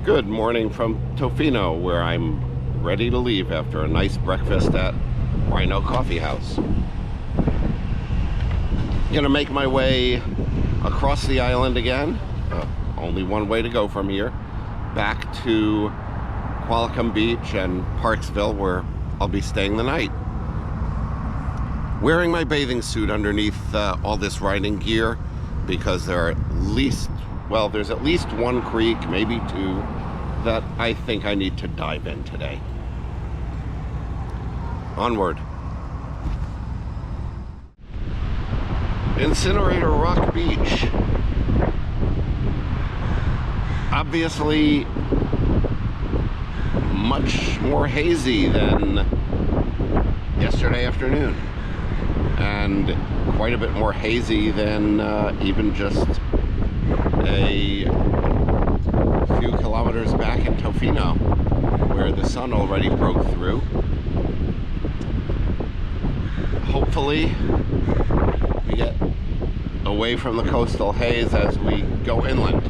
Good morning from Tofino, where I'm ready to leave after a nice breakfast at Rhino Coffee House. Gonna make my way across the island again. Only one way to go from here. Back to Qualicum Beach and Parksville, where I'll be staying the night. Wearing my bathing suit underneath all this riding gear because there's at least one creek, maybe two, that I think I need to dive in today. Onward. Incinerator Rock Beach. Obviously much more hazy than yesterday afternoon, and quite a bit more hazy than even just a few kilometers back in Tofino, where the sun already broke through. Hopefully we get away from the coastal haze as we go inland.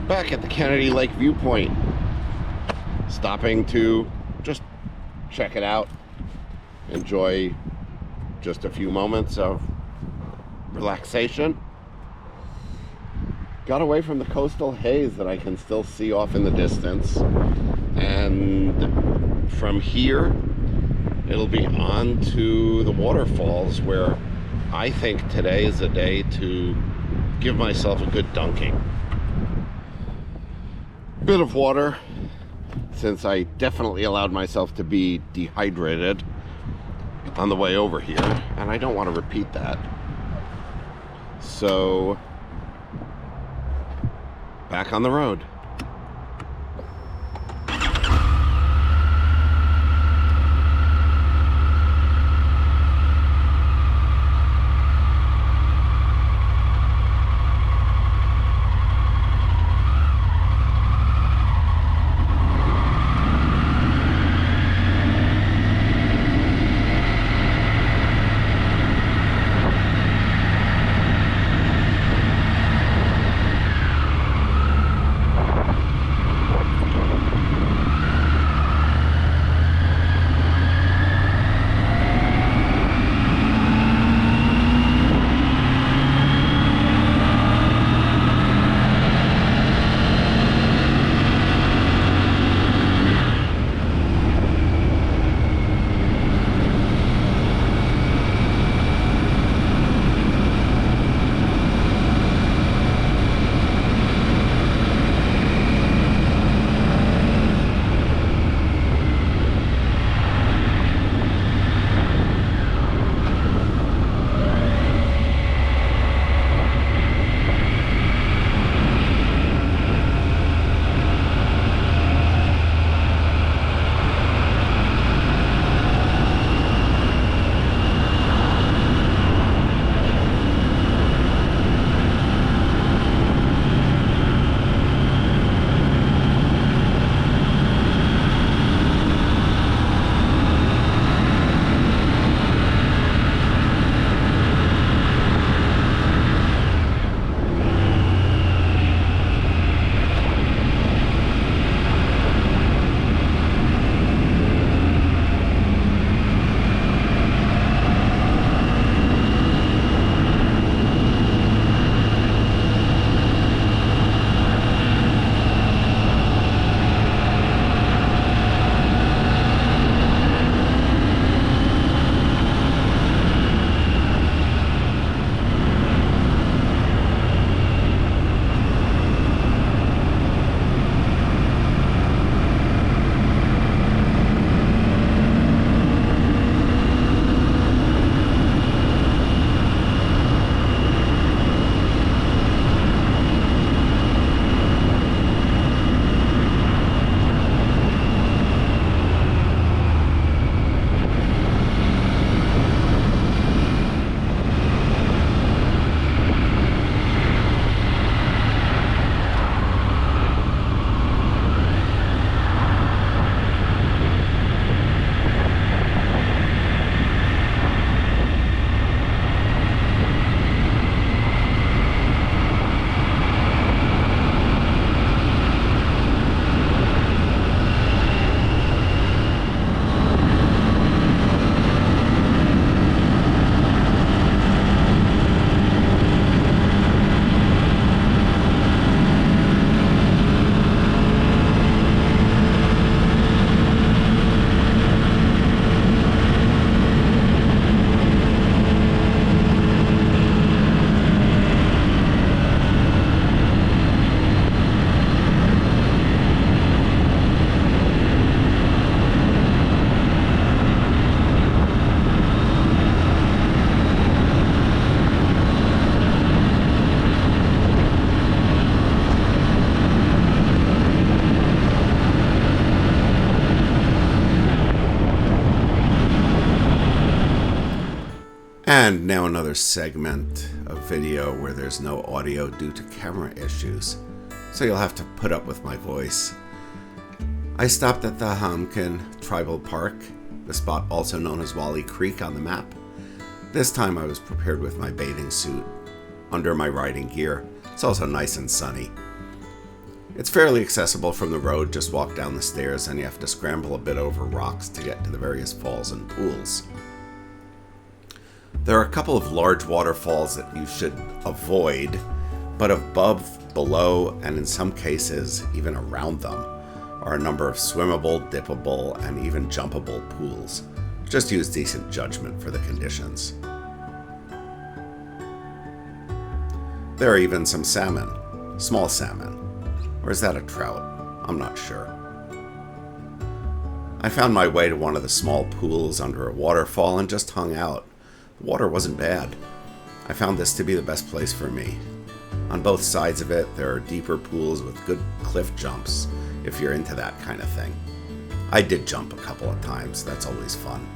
Back at the Kennedy Lake viewpoint, stopping to just check it out, enjoy just a few moments of relaxation. Got away from the coastal haze that I can still see off in the distance, and from here it'll be on to the waterfalls, where I think today is a day to give myself a good dunking. Bit of water, since I definitely allowed myself to be dehydrated. on the way over here, and I don't want to repeat that. So, back on the road. And now another segment of video where there's no audio due to camera issues, so you'll have to put up with my voice. I stopped at the Hamkin Tribal Park, the spot also known as Wally Creek on the map. This time I was prepared with my bathing suit under my riding gear. It's also nice and sunny. It's fairly accessible from the road, just walk down the stairs and you have to scramble a bit over rocks to get to the various falls and pools. There are a couple of large waterfalls that you should avoid, but above, below, and in some cases even around them are a number of swimmable, dippable, and even jumpable pools. Just use decent judgment for the conditions. There are even some salmon, small salmon. Or is that a trout? I'm not sure. I found my way to one of the small pools under a waterfall and just hung out. The water wasn't bad. I found this to be the best place for me. On both sides of it, there are deeper pools with good cliff jumps, if you're into that kind of thing. I did jump a couple of times, that's always fun.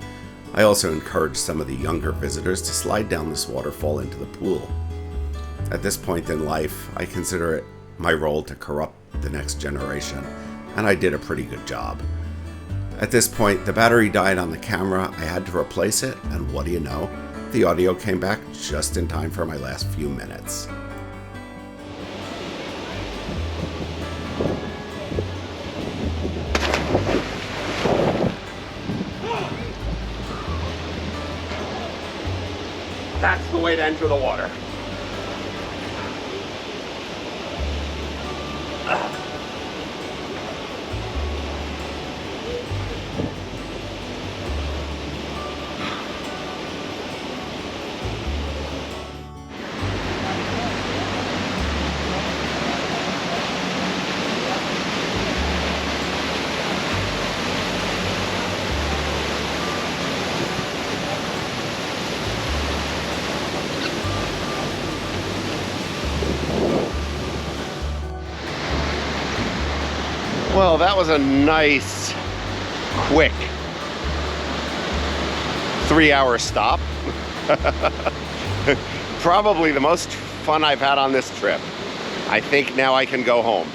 I also encouraged some of the younger visitors to slide down this waterfall into the pool. At this point in life, I consider it my role to corrupt the next generation, and I did a pretty good job. At this point, the battery died on the camera, I had to replace it, and what do you know? The audio came back just in time for my last few minutes. That's the way to enter the water. Well, that was a nice, quick 3-hour stop. Probably the most fun I've had on this trip. I think now I can go home.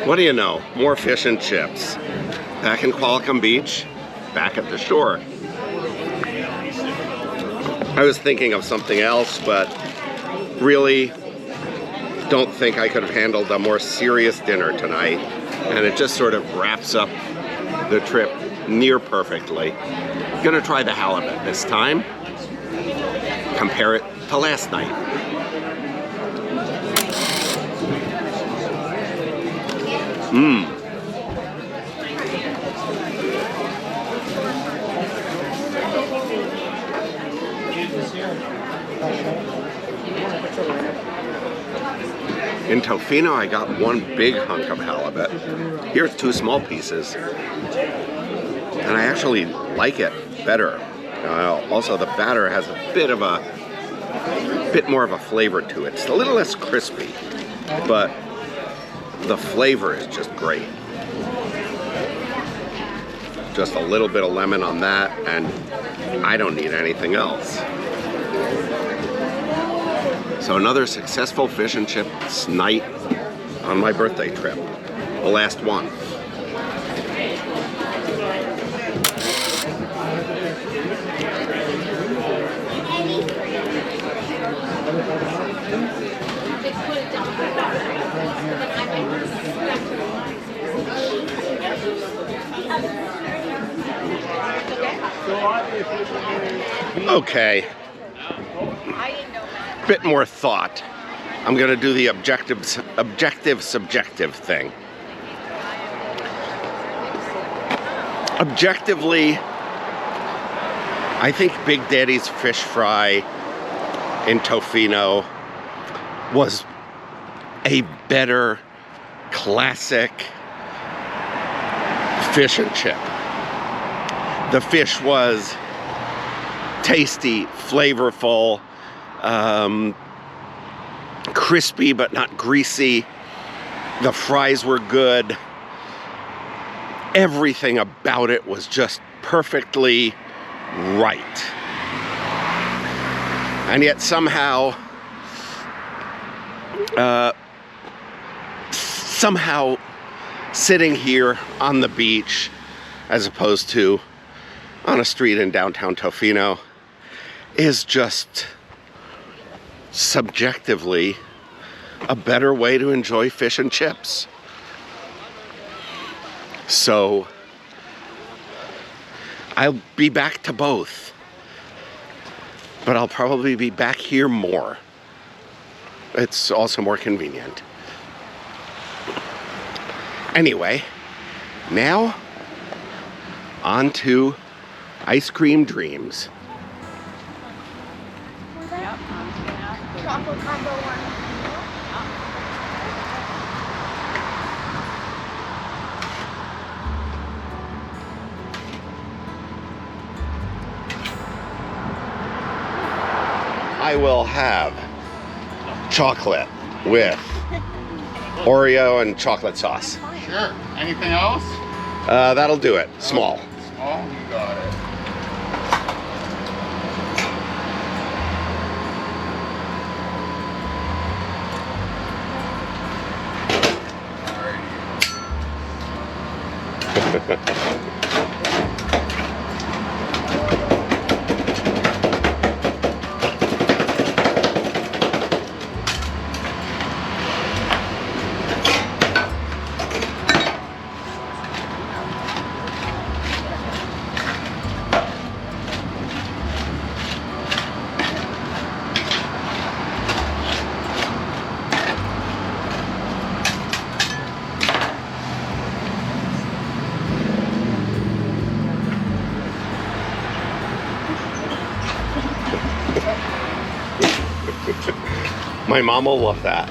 What do you know? More fish and chips. Back in Qualicum Beach, back at the shore. I was thinking of something else, but really don't think I could have handled a more serious dinner tonight. And it just sort of wraps up the trip near perfectly. Gonna try the halibut this time. Compare it to last night. In Tofino, I got one big hunk of halibut. Here's two small pieces. And I actually like it better. Also, the batter has a bit more of a flavor to it. It's a little less crispy, but the flavor is just great. Just a little bit of lemon on that, and I don't need anything else. So another successful fish and chips night on my birthday trip. The last one. Okay. Bit more thought. I'm gonna do the objective subjective thing. Objectively, I think Big Daddy's fish fry in Tofino was a better classic fish and chip. The fish was tasty, flavorful, crispy but not greasy. The fries were good. Everything about it was just perfectly right. And yet somehow sitting here on the beach as opposed to on a street in downtown Tofino is just subjectively a better way to enjoy fish and chips. So I'll be back to both, but I'll probably be back here more. It's also more convenient. Anyway, now on to ice cream dreams. Chocolate combo one. I will have chocolate with Oreo and chocolate sauce. Sure. Anything else? That'll do it. Small. Small? You got it. My mom will love that.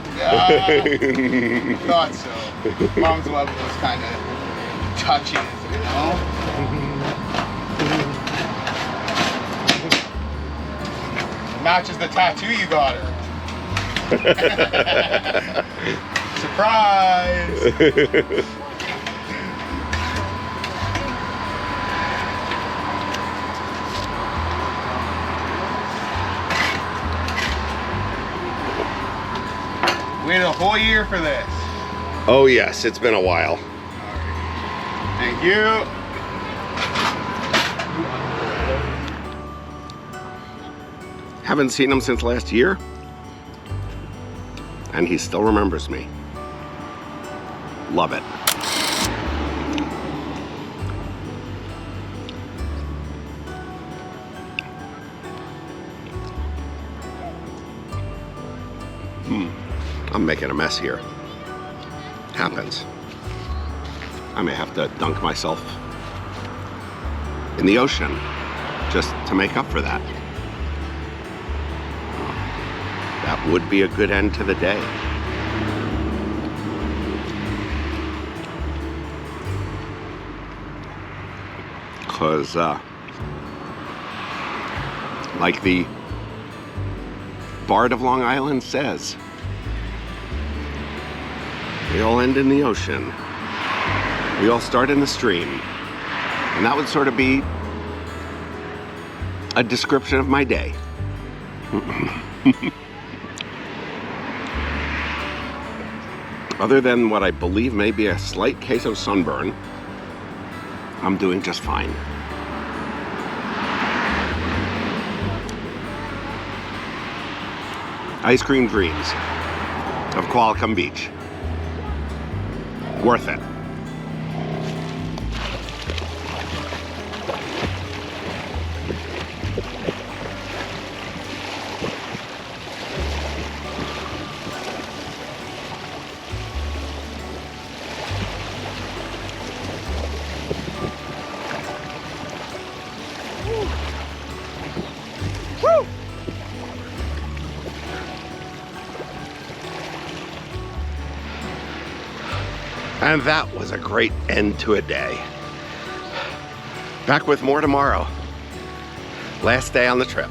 Thought so. Mom's love those kind of touches, you know? Matches the tattoo you got her. Surprise! Waited a whole year for this. Oh yes, it's been a while. Thank you. Haven't seen him since last year, and he still remembers me. Love it. I'm making a mess here. Happens. I may have to dunk myself in the ocean just to make up for that. That would be a good end to the day. Because, like the Bard of Long Island says, we all end in the ocean. We all start in the stream. And that would sort of be a description of my day. Other than what I believe may be a slight case of sunburn, I'm doing just fine. Ice cream dreams of Qualicum Beach. Worth it. Woo! And that was a great end to a day. Back with more tomorrow. Last day on the trip.